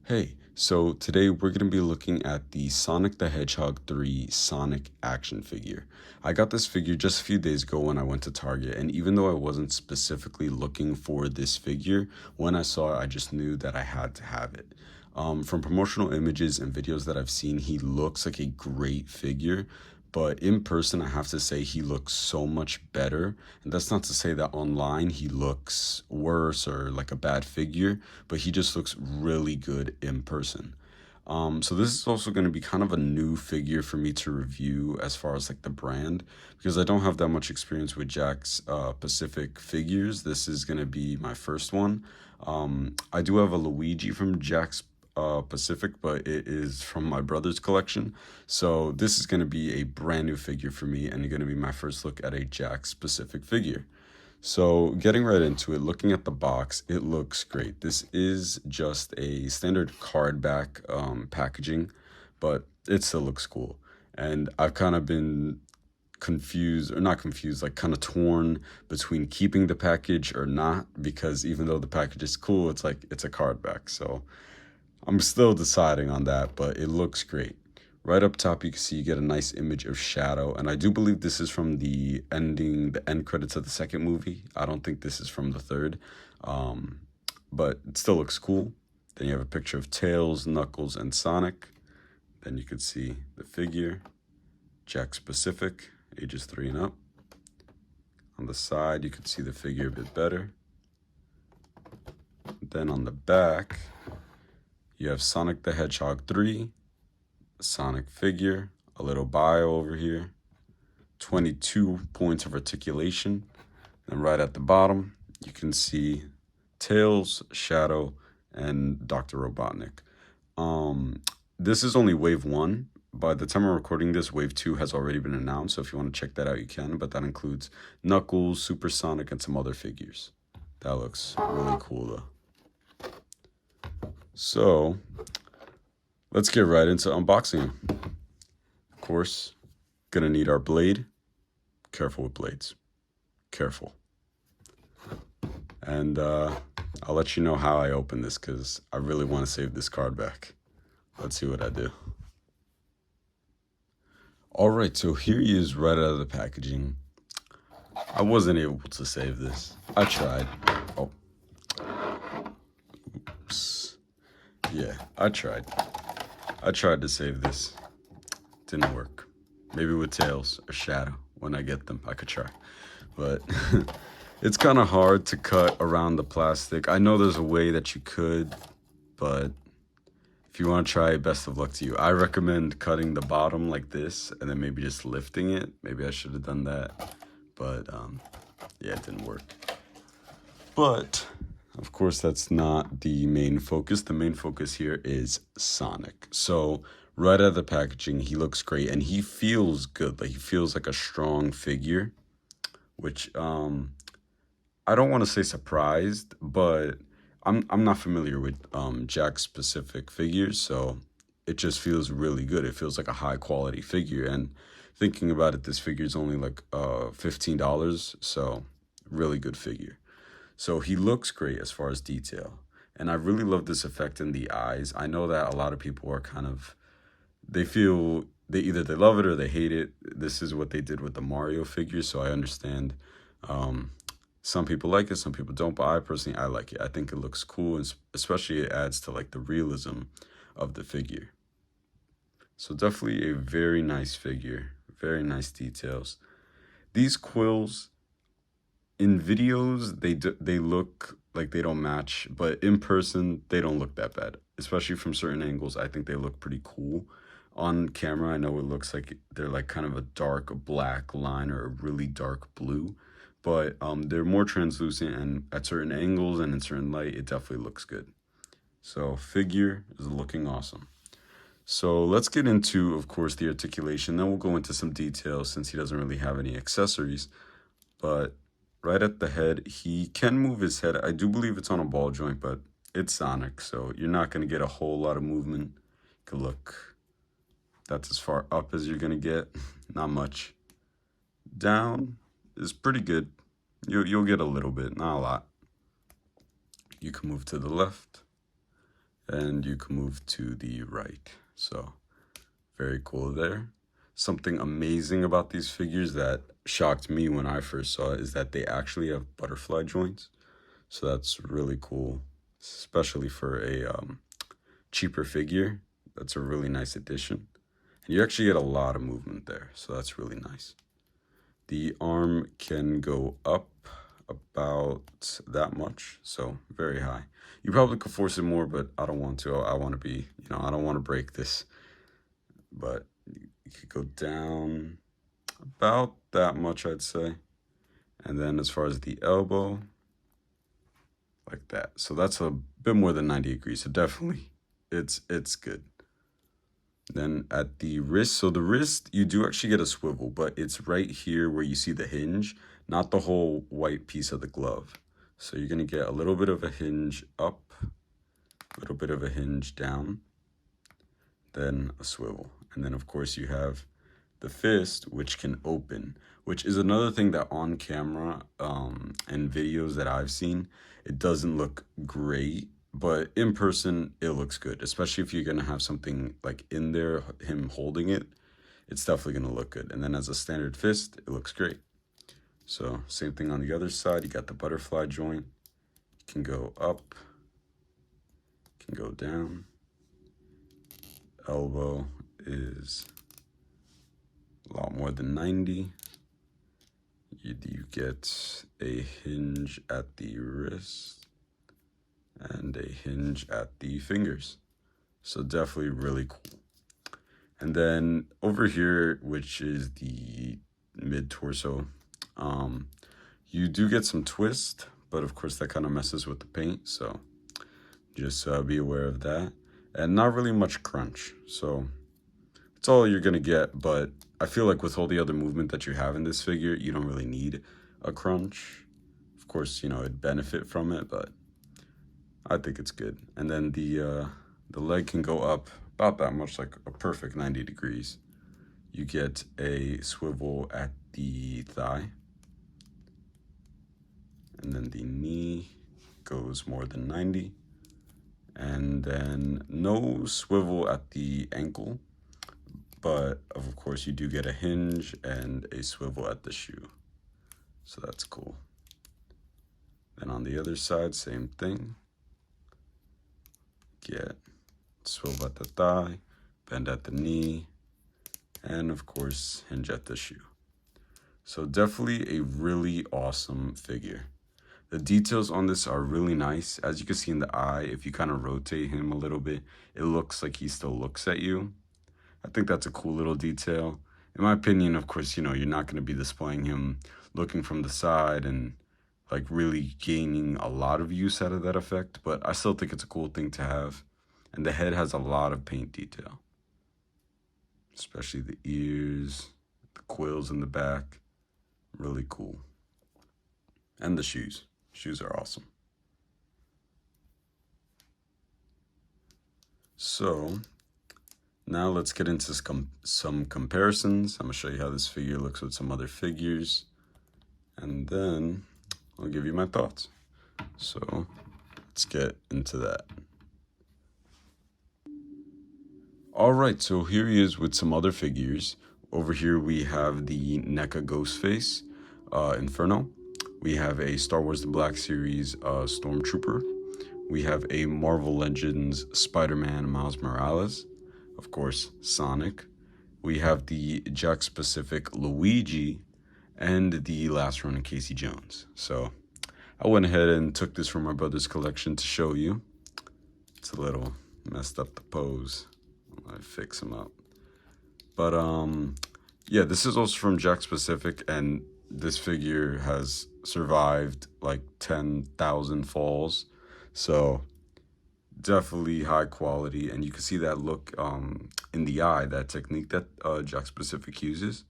Hey, so today we're going to be looking at the Sonic the Hedgehog 3 Sonic action figure. I got this figure just a few days ago when I went to Target, and even though I wasn't specifically looking for this figure, when I saw it, I just knew that I had to have it. From promotional images and videos that I've seen, he looks like a great figure, but in person, I have to say he looks so much better. And that's not to say that online he looks worse or like a bad figure, but he just looks really good in person. So this is also going to be kind of a new figure for me to review as far as like the brand, because I don't have that much experience with Jakks Pacific figures. This is going to be my first one. I do have a Luigi from Jakks Pacific, but it is from my brother's collection. So this is going to be a brand new figure for me and going to be my first look at a Jakks Pacific figure. So getting right into it, looking at the box, it looks great. This is just a standard card back packaging, but it still looks cool. And I've kind of been confused, or not confused, like kind of torn between keeping the package or not, because even though the package is cool, it's like it's a card back. So I'm still deciding on that, but it looks great. Right up top, you can see you get a nice image of Shadow, and I do believe this is from the end credits of the second movie. I don't think this is from the third, but it still looks cool. Then you have a picture of Tails, Knuckles, and Sonic. Then you could see the figure, Jakks Pacific, ages 3 and up. On the side, you could see the figure a bit better. Then on the back, you have Sonic the Hedgehog 3, Sonic figure, a little bio over here, 22 points of articulation. And right at the bottom, you can see Tails, Shadow, and Dr. Robotnik. This is only wave 1. By the time I'm recording this, wave 2 has already been announced, so if you want to check that out, you can, but that includes Knuckles, Supersonic, and some other figures. That looks really cool, though. So, let's get right into unboxing him. Of course, gonna need our blade. Careful with blades. Careful. And I'll let you know how I open this because I really want to save this card back. Let's see what I do. All right, so here he is right out of the packaging. I wasn't able to save this. I tried. Oh. Oops. Yeah, I tried. I tried to save this. Didn't work. Maybe with Tails or Shadow. When I get them, I could try. But it's kind of hard to cut around the plastic. I know there's a way that you could, but if you want to try, best of luck to you. I recommend cutting the bottom like this and then maybe just lifting it. Maybe I should have done that, but yeah, it didn't work. But of course, that's not the main focus. The main focus here is Sonic. So right out of the packaging, he looks great and he feels good. Like he feels like a strong figure, which I don't want to say surprised, but I'm not familiar with Jakks specific figures, so it just feels really good. It feels like a high quality figure, and thinking about it, this figure is only like $15, so really good figure. So he looks great as far as detail, and I really love this effect in the eyes. I know that a lot of people are kind of they feel they either they love it or they hate it. This is what they did with the Mario figure, so I understand. Some people like it, some people don't, but I personally, I like it. I think it looks cool, and especially it adds to like the realism of the figure. So definitely a very nice figure, very nice details. These quills in videos, they look like they don't match, but in person, they don't look that bad. Especially from certain angles, I think they look pretty cool. On camera, I know it looks like they're like kind of a dark black line or a really dark blue, but they're more translucent, and at certain angles and in certain light, it definitely looks good. So figure is looking awesome. So let's get into, of course, the articulation. Then we'll go into some details since he doesn't really have any accessories. But right at the head, he can move his head. I do believe it's on a ball joint, but it's Sonic, so you're not going to get a whole lot of movement. You can look, that's as far up as you're going to get. Not much. Down is pretty good. You'll get a little bit, not a lot. You can move to the left and you can move to the right. So very cool there. Something amazing about these figures that shocked me when I first saw it is that they actually have butterfly joints. So that's really cool, especially for a cheaper figure. That's a really nice addition. And you actually get a lot of movement there, so that's really nice. The arm can go up about that much, so very high. You probably could force it more, but I don't want to. I want to be, I don't want to break this. But you could go down about that much, I'd say. And then as far as the elbow, like that. So that's a bit more than 90 degrees. So definitely it's good. Then at the wrist, so the wrist, you do actually get a swivel, but it's right here where you see the hinge, not the whole white piece of the glove. So you're gonna get a little bit of a hinge up, a little bit of a hinge down, then a swivel. And then of course you have the fist, which can open, which is another thing that on camera and videos that I've seen, it doesn't look great, but in person it looks good, especially if you're gonna have something like in there, him holding it, it's definitely gonna look good. And then as a standard fist, it looks great. So same thing on the other side, you got the butterfly joint, you can go up, can go down. Elbow is a lot more than 90. You get a hinge at the wrist and a hinge at the fingers. So definitely really cool. And then over here, which is the mid torso, you do get some twist, but of course that kind of messes with the paint. So just be aware of that. And not really much crunch. So it's all you're gonna get, but I feel like with all the other movement that you have in this figure, you don't really need a crunch. Of course, it'd benefit from it, but I think it's good. And then the leg can go up about that much, like a perfect 90 degrees. You get a swivel at the thigh, and then the knee goes more than 90, and then no swivel at the ankle. But of course you do get a hinge and a swivel at the shoe. So that's cool. Then on the other side, same thing. Get swivel at the thigh, bend at the knee, and of course hinge at the shoe. So definitely a really awesome figure. The details on this are really nice. As you can see in the eye, if you kind of rotate him a little bit, it looks like he still looks at you. I think that's a cool little detail. In my opinion, of course, you're not going to be displaying him looking from the side and like really gaining a lot of use out of that effect, but I still think it's a cool thing to have. And the head has a lot of paint detail, especially the ears, the quills in the back. Really cool. And the shoes. Shoes are awesome. So now let's get into some comparisons. I'm gonna show you how this figure looks with some other figures, and then I'll give you my thoughts. So let's get into that. All right, so here he is with some other figures. Over here we have the NECA Ghostface Inferno. We have a Star Wars The Black Series Stormtrooper. We have a Marvel Legends Spider-Man Miles Morales. Of course, Sonic. We have the Jakks Pacific Luigi and the last run of Casey Jones. So I went ahead and took this from my brother's collection to show you. It's a little messed up, the pose. I fix him up. But yeah, this is also from Jakks Pacific, and this figure has survived like 10,000 falls. So definitely high quality, and you can see that look in the eye, that technique that Jakks Pacific uses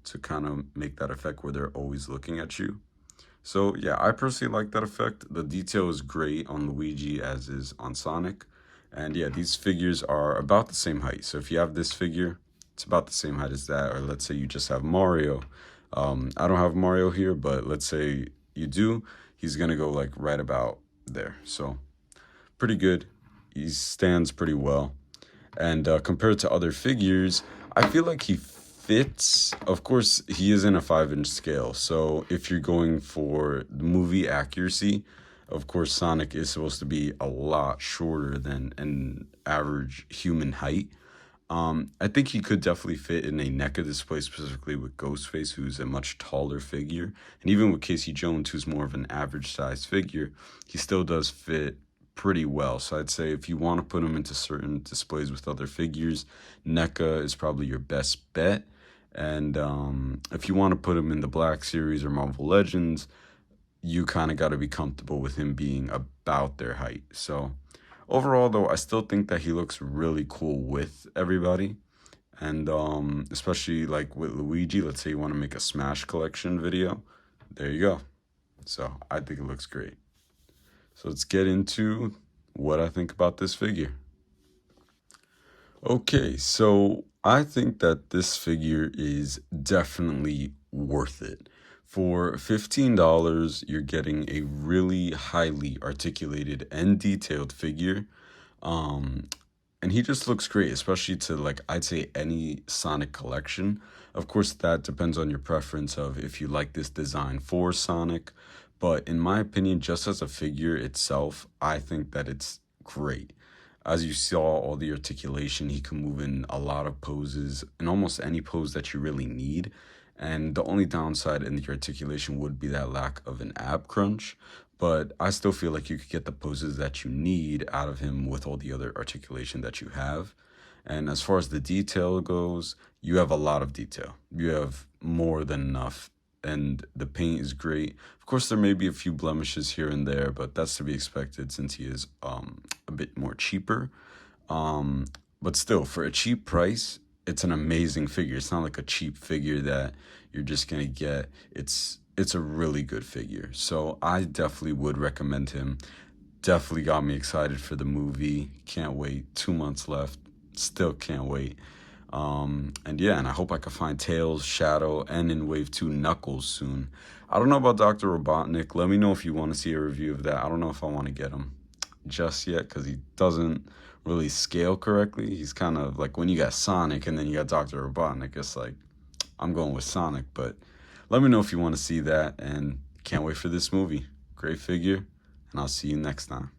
to kind of make that effect where they're always looking at you. So yeah, I personally like that effect. The detail is great on Luigi as is on Sonic. And yeah, these figures are about the same height. So if you have this figure, it's about the same height as that. Or let's say you just have Mario. I don't have Mario here, but let's say you do. He's going to go like right about there. So pretty good. he stands pretty well. And compared to other figures, I feel like he fits. Of course, he is in a 5-inch scale. So if you're going for the movie accuracy, of course, Sonic is supposed to be a lot shorter than an average human height. I think he could definitely fit in a NECA display, specifically with Ghostface, who's a much taller figure. And even with Casey Jones, who's more of an average size figure, he still does fit pretty well. So I'd say if you want to put him into certain displays with other figures, NECA is probably your best bet. And if you want to put him in the Black Series or Marvel Legends, you kind of got to be comfortable with him being about their height. So overall, though, I still think that he looks really cool with everybody. And especially like with Luigi, let's say you want to make a Smash collection video, there you go. So I think it looks great. So let's get into what I think about this figure. Okay, so I think that this figure is definitely worth it. For $15, you're getting a really highly articulated and detailed figure. Um, and he just looks great, especially to like I'd say any Sonic collection. Of course, that depends on your preference of if you like this design for Sonic. But in my opinion, just as a figure itself, I think that it's great. As you saw, all the articulation, he can move in a lot of poses, in almost any pose that you really need. And the only downside in the articulation would be that lack of an ab crunch. But I still feel like you could get the poses that you need out of him with all the other articulation that you have. And as far as the detail goes, you have a lot of detail. You have more than enough. And the paint is great. Of course, there may be a few blemishes here and there, but that's to be expected since he is a bit more cheaper. Um, but still, for a cheap price, it's an amazing figure. It's not like a cheap figure that you're just gonna get. It's a really good figure. So I definitely would recommend him. Definitely got me excited for the movie. Can't wait. 2 months left. Still can't wait. And yeah, and I hope I can find Tails, Shadow, and in Wave 2 Knuckles soon. I don't know about Dr. Robotnik. Let me know if you want to see a review of that. I don't know if I want to get him just yet because he doesn't really scale correctly. He's kind of like when you got Sonic and then you got Dr. Robotnik, it's like I'm going with Sonic. But let me know if you want to see that, and can't wait for this movie. Great figure, and I'll see you next time.